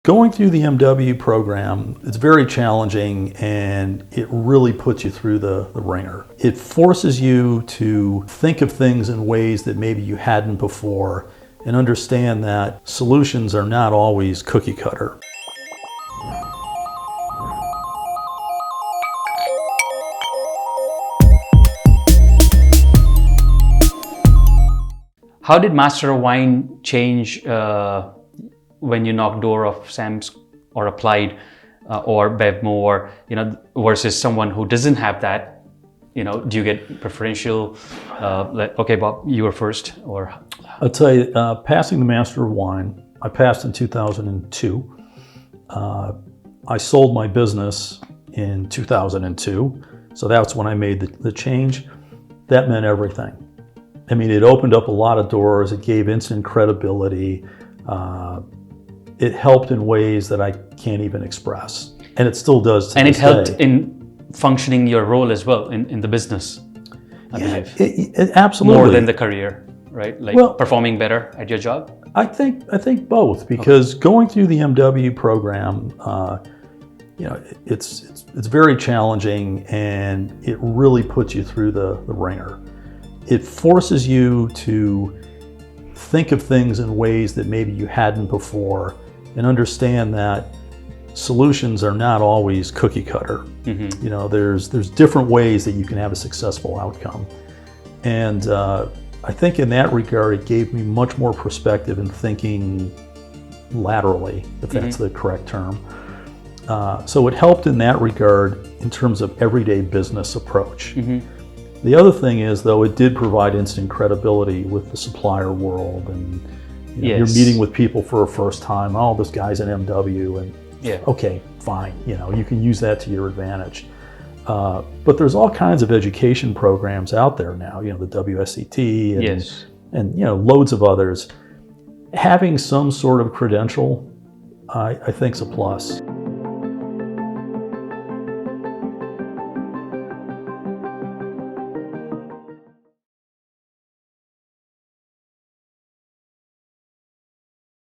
Going through the MW program, it's very challenging and it really puts you through the ringer. It forces you to think of things in ways that maybe you hadn't before and understand that solutions are not always cookie cutter. How did Master of Wine change when you knocked door of Sam's or Applied or Bevmore, versus someone who doesn't have that? Do you get preferential? Okay, Bob, you were first, or? I'll tell you, passing the Master of Wine, I passed in 2002. I sold my business in 2002, so that's when I made the change. That meant everything. I mean, it opened up a lot of doors. It gave instant credibility. It helped in ways that I can't even express. And it still does to And this it helped day. in functioning your role as well in the business, I believe. It absolutely. More than the career, right? Like performing better at your job? I think both, because going through the MW program, it's very challenging and it really puts you through the ringer. It forces you to think of things in ways that maybe you hadn't before and understand that solutions are not always cookie cutter. Mm-hmm. There's different ways that you can have a successful outcome. And I think in that regard, it gave me much more perspective in thinking laterally, if that's the correct term. So it helped in that regard in terms of everyday business approach. Mm-hmm. The other thing is, though, it did provide instant credibility with the supplier world, and you're meeting with people for a first time. Oh, this guy's an MW, and okay, fine. You can use that to your advantage. But there's all kinds of education programs out there now. The WSET and loads of others. Having some sort of credential, I think, is a plus.